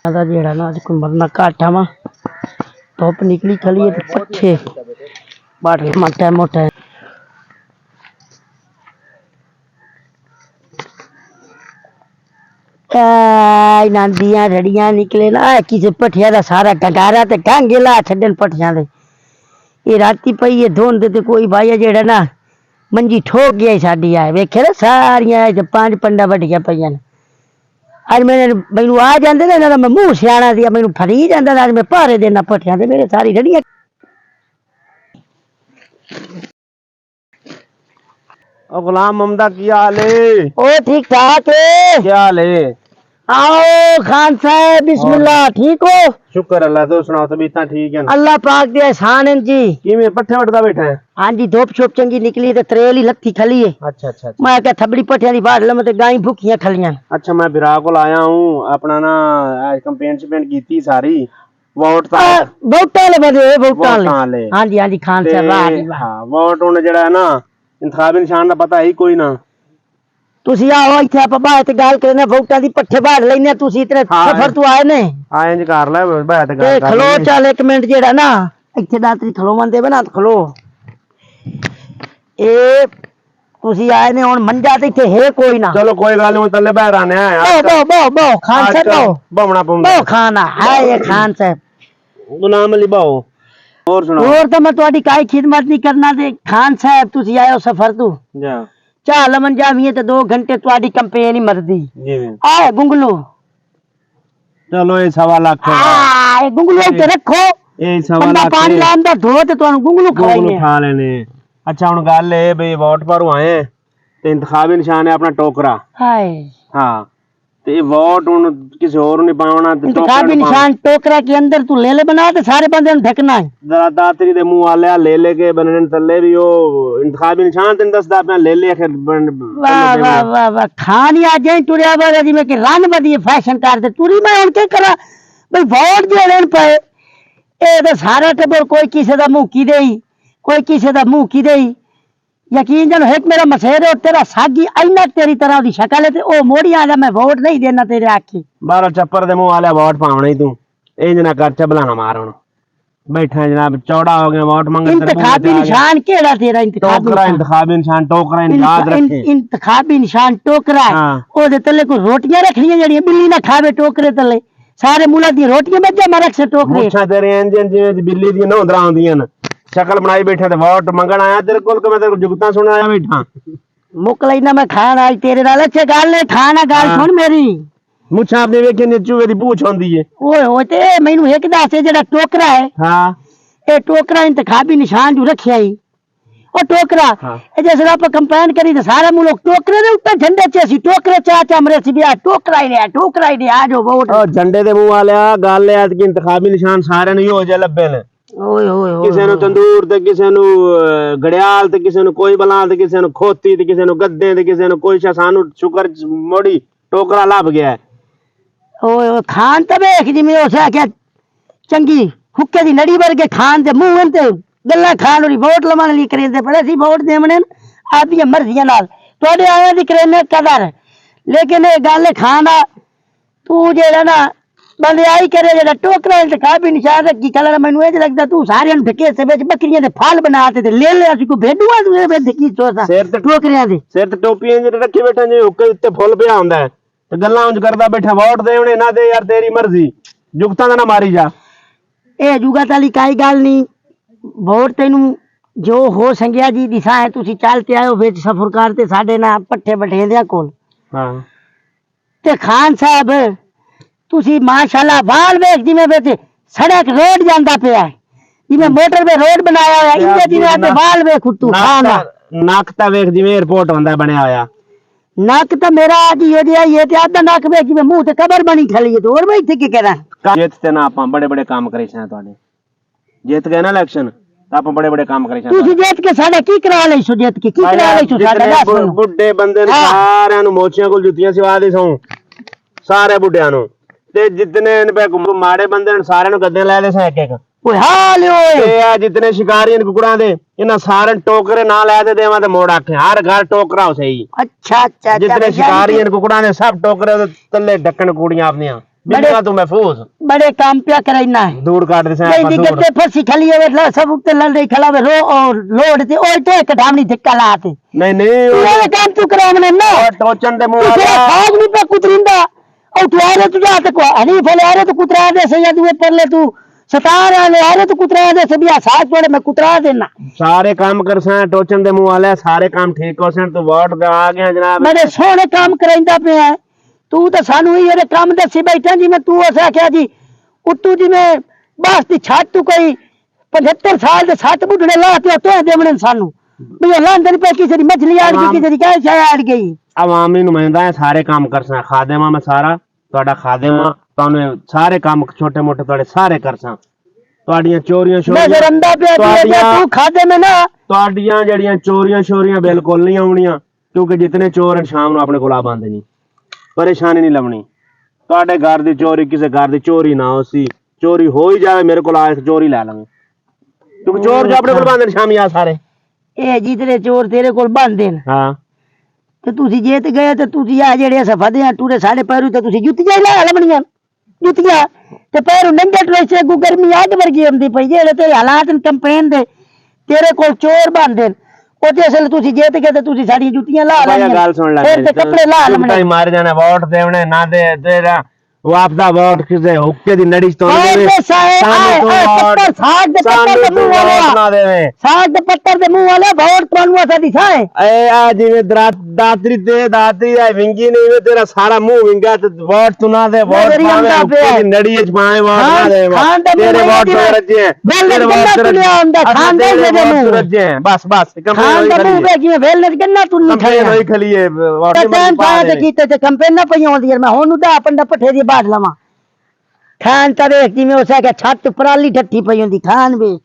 जेड़ा ना अज कोई मरना घाटा वा धुप निकली खली है पट्ठे बाटल मोटा मोटा दियां रड़ियां निकले ना किसी पट्ठिया का सारा टकारा ते टांगे ला छड्डन पट्ठिया दे ये राती पई है धुंध ते कोई भाई जेड़ा ना मंजी ठोक गया साडी आए वेखे ना सारियां 5 पंडा वड्डियां पईयां ने अज मैनू आ जाते ना मैं मुंह सियाना दिया मैनू फरी जाता अज मैं भारे देना पट्ठिया ते मेरे सारी रड़ियां गुलाम ममदा की हाल है? ओ ठीक ठाक है। क्या हाल है? आओ खान साहब बिस्मिल्लाह ठीक हो? शुक्र अल्लाह तो सुनाओ तबीयत ठीक है ना? अल्लाह पाक दे एहसान है जी। किवें पट्ठे वटदा बैठा है? हां जी धूप छुप चंगी निकली ते त्रेल ही लत्थी खली है। अच्छा मैं क्या थबड़ी पट्ठिया दी बाढ़ लम ते गाई भूखियां खलियां। अच्छा मैं बिरा को आया हूं अपना ना कंपेन शपेन कीती सारी वोट वोटां ले बदे वोटां ले। हां जी खान साहब हां वोट हुन जेड़ा है ना इंतखाबी निशान दा पता ही कोई ना तुसी आओ इत्थे आप बाहर ते गल करने वोटां दी पट्ठे बाढ़ लेने तुसी इतने सफर तो आए ने हां इंज कर ले बाहर ते गल कर खलो चल एक मिनट जेड़ा ना इत्थे दातरी खलोवन देवे ना खलो ए तुसी आए ने हुन मंजा ते इत्थे है कोई ना चलो कोई गल नहीं तल्ले बाहर आने आ बो खान साहब बमना पौंदा बो खाना है ये खान साहब गुलाम अली बाओ और सुनाओ और तो मैं तुम्हारी काई खिदमत नहीं करना दे खान साहब तुसी आए हो सफर तू जा चाह लमन जाविए तो 2 घंटे तुम्हारी कंपेन ही मरदी आए गुंगलू चलो ये 1.5 लाख ये गुंगलू इत्थे रखो ये 1.5 लाख पानी लांदा धो ते तुहानू गुंगलू खा लेने अच्छा हुन गल है बई वोट पर आए ते इंतखाबी निशान है अपना टोकरा हाय हां ते वोट हुन किसी और नहीं पावना ते इंतखाबी निशान टोकरा के अंदर तू ले बना ते सारे बंदे ढकना है जरा दातरी दे मुंह वाले ले के बनने तल्ले भी ओ इंतखाबी निशान तेन दसदा पे ले के वाह वाह वाह वाह खानी आ जाए टुरिया बागा जी में कि रन बदी फैशन कर दे टुरी मैं हुन के करा भाई वोट देने पे ए ते सारा टब्बर कोई किसी दा मुंह की देई कोई किसी दा मुंह की देई यकीन जानो एक मेरा मसेर है तेरा सागी आईना तेरी तरह दी शक्ल है ते ओ मोड़ी आजा मैं वोट नहीं देना तेरे आखी 12 चप्पर दे मुंह वाले वोट पावना ही तू इंज ना कर चबलाना मार हुन बैठा जनाब चौड़ा हो गया वोट मंगन इंतखाबी निशान केड़ा तेरा इंतखाबी निशान टोकरा याद रखे इंतखाबी निशान टोकरा ओ दे तले को रोटियां रखनियां जड़ी बिल्ली ना खावे टोकरे तले सारे मुला दी रोटियां बजा मैं रख से टोकरे अच्छा तेरे इंजन जिवें बिल्ली दी नोंदरा आंदियां न शक्ल बनाई बैठा ते वोट मंगण आया तेरे कोल के मैं तेरे जुगता सुनाया बैठा मुक लेना मैं खान आई तेरे नाल अच्छे गल है खाना गल सुन मेरी मुछा आपने वेखे ने चूहे दी पूछ होंदी है ओए ओए ते मैनू एक दस जेड़ा टोकरा है हां ए टोकरा इंतखाबी निशान जो रखिया ही ओ टोकरा ए जैसे आप कंपेन करी ते सारे मुल्क टोकरे दे ऊपर झंडे च सी टोकरे चाचा हमरे सी बिया टोकरा ही दे आ जो वोट ओ झंडे दे मुंह वाला गल है कि इंतखाबी निशान सारे नु हो जे लब्बे ने ओए ओए किसी नु तंदूर ते किसी नु घड़ियाल ते किसी नु कोई बला ते किसी नु खोती ते किसी नु गद्दे ते किसी नु कोई सानू शुक्र मोड़ी टोकरा लभ गया है ओए ओए खान ते देख जिवें उसे क्या चंगी हुक्के दी नड़ी वर्गे खान दे मुंह ते गल्ला खान और वोट लवाने ली करेंदे पड़े सी वोट देवणे आप ये मर्जियां नाल तोड़े आया दी करेने कदर लेकिन ये गल खाना तू जेड़ा ना बंदे आई करे जेड़ा टोकरा इंतखाबी निशान रखी कलर मैनू ए लगदा तू सारे ढके से विच बकरियां दे फाल बनाते ते ले असि को भेडूआ तू ए देखी सोसा सिर ते टोकरियां दे सिर ते टोपियां जे रखे बैठा जे हुक्के उत्ते फुल पिया हुंदा है ते गल्लां उंज करदा बैठा वोट देवणे ना दे यार तेरी मर्जी जुगता दा ना मारी जा ए जुगत वाली काई गल नहीं वोट तेनू जो हो संगिया जी दिशा है तुसी चलते आयो विच सफर करते साडे ना पट्ठे बठेंदिया कोल हां ते खान साहब तुसी माशाल्लाह वाल वेख जिवें विच सड़क रोड जांदा पिया जिवें मोटर पे रोड बनाया होया इंजे जिवें ते वाल वेख तू खाना नक ता वेख जिवें एयरपोर्ट होंदा बनया होया नक तो मेरा जी ये ते आधा नक वेख जिवें मुंह ते कबर बनी खली है तो और मैं इत्थे की करा जित ते ना आपा बड़े बड़े काम करे छे तुहाडे जित गए ना इलेक्शन आप बड़े बड़े काम करे छे तू जित के साडे की करा ले सो जित के की करा ले सो साडे बुड्ढे बंदे सारे नु मोचियां कोल जुत्तियां सिवा दे सो सारे बुड्ढियां नु ते जितने इन पे माड़े बंदे सारे नु गद्दे ले ले से एक एक ओए हाल ओए ते आ जितने शिकारी इन कुकड़ां दे इन्हां सारे टोकरे ना लै दे देवां ते मोड़ आखे हर घर टोकरा हो सही अच्छा अच्छा जितने शिकारी इन कुकड़ां दे सब टोकरे दे तले ढक्कन कुड़ियां अपनियां बिल्ला तू महफूज बड़े काम पे करना है दूर काट दे नहीं जी गत्ते फसी खली है ला सब उत्ते लड़ रही खला वे रो और लोड ते ओए तो एक ढामनी धक्का लाते नहीं ये काम तू करा हमने ना टोचन दे मुंह तेरा खाग नहीं पे कुतरिंदा और तू आ रे तू जा ते को हनी फले आ रे तो कुतरा दे सही तू पर ले तू सतार आ रे तो कुतरा दे सब या साथ पड़े मैं कुतरा देना सारे काम कर सा टोचन दे मुंह वाले सारे काम ठीक हो सन तू वोट दे आ गया जनाब बड़े सोहने काम कराइंदा पे है तू तो सानू ये काम दसी बैठा जी मैं तू ऐसा आख्या जी उत्तू जी में बस दी छत तू कोई 75 साल दे 7 बुढ़ड़े ला के तो देवने सानू भैया लंदन पे किसी दी मछली आड़ गई किसी दी क्या शाय आड़ गई अवामी नुमाइंदा है सारे काम कर सा खादेमा मैं सारा ਤੁਹਾਡਾ ਖਾਦੇਮਾ ਤੁਹਾਨੂੰ ਸਾਰੇ ਕੰਮ ਛੋਟੇ ਮੋਟੇ ਤੁਹਾਡੇ ਸਾਰੇ ਕਰ ਸਾਂ ਤੁਹਾਡੀਆਂ ਚੋਰੀਆਂ ਨਜ਼ਰ ਅੰਦਾ ਪਿਆ ਤੂੰ ਖਾਦੇ ਮੈਂ ਨਾ ਤੁਹਾਡੀਆਂ ਜਿਹੜੀਆਂ ਚੋਰੀਆਂ ਸ਼ੋਰੀਆਂ ਬਿਲਕੁਲ ਨਹੀਂ ਆਉਣੀਆਂ ਕਿਉਂਕਿ ਜਿਤਨੇ ਚੋਰ ਹਨ ਸ਼ਾਮ ਨੂੰ ਆਪਣੇ ਕੋਲ ਆ ਬੰਦੇ ਨਹੀਂ ਪਰੇਸ਼ਾਨੀ ਨਹੀਂ ਲਵਣੀ ਤੁਹਾਡੇ ਘਰ ਦੀ ਚੋਰੀ ਕਿਸੇ ਘਰ ਦੀ ਚੋਰੀ ਨਾ ਹੋਸੀ ਚੋਰੀ ਹੋ ਹੀ ਜਾਵੇ ਮੇਰੇ ਕੋਲ ਆ ਕੇ ਚੋਰੀ ਲੈ ਲਵਾਂਗੇ ਕਿਉਂਕਿ ਚੋਰ ਜੋ ਆਪਣੇ ਕੋਲ ਬੰਦੇ ਨੇ ਸ਼ਾਮੀ ਆ ਸਾਰੇ ਇਹ ਜਿਤਨੇ ਚੋਰ ਤੇਰੇ ਕੋਲ ਬੰਦੇ ਨੇ ਹਾਂ ਤੇ ਤੁਸੀਂ ਜੇ ਤੇ ਗਏ ਤੇ ਤੁਸੀਂ ਆ ਜਿਹੜੇ ਸਫਾਦੇ ਆ ਟੂਰੇ ਸਾਡੇ ਪੈਰੂ ਤੇ ਤੁਸੀਂ ਜੁੱਤੀਆਂ ਲਾ ਲਵਣੀਆਂ ਜੁੱਤੀਆਂ ਤੇ ਪੈਰੂ ਨੰਗੇ ਟਰੇਸੇ ਕੋ ਗਰਮੀ ਅੱਗ ਵਰਗੀ ਹੁੰਦੀ ਪਈ ਜਿਹੜੇ ਤੇ ਹਾਲਾਤ ਨੇ ਕੰਪੇਨ ਦੇ ਤੇਰੇ ਕੋਲ ਚੋਰ ਬੰਦੇ ਉਹ ਜਿਸਲ ਤੁਸੀਂ ਜਿੱਤ ਗਏ ਤੇ ਤੁਸੀਂ ਸਾਡੀਆਂ ਜੁੱਤੀਆਂ ਲਾ ਲੈਣੀਆਂ ਗੱਲ ਸੁਣ ਲੈ ਫਿਰ ਤੇ ਕੱਪੜੇ ਲਾ ਲਵਣੇ ਮਾਰ ਜਾਣਾ ਵੋਟ ਦੇਵਣੇ ਨਾ ਦੇ ਤੇਰਾ वो आपदा वोट किसे हुक्के दी नड़ी तो साग दे पत्तर दे मुंह वाले साग दे पत्तर दे मुंह वाले वोट तोनू असा दिखाए ए आ जिवे दातरी दे दातरी आ विंगी नहीं वे तेरा सारा मुंह विंगा ते वोट तू ना दे वोट पावे हुक्के दी नड़ी च पाए वोट ना दे तेरे वोट तो रजे तेरे वोट रजे खान दे मुंह रजे बस बस खान दे मुंह पे जिवे वेल ने गन्ना तू नहीं खाया रोई खलीए वोट टाइम पाए ते कीते ते कंपेन ना पई होंदी मैं होनु दा पंडा पठे दी बात लवा खान तो देख जिमें उस छत पराली ठट्ठी पई होंदी खान वेख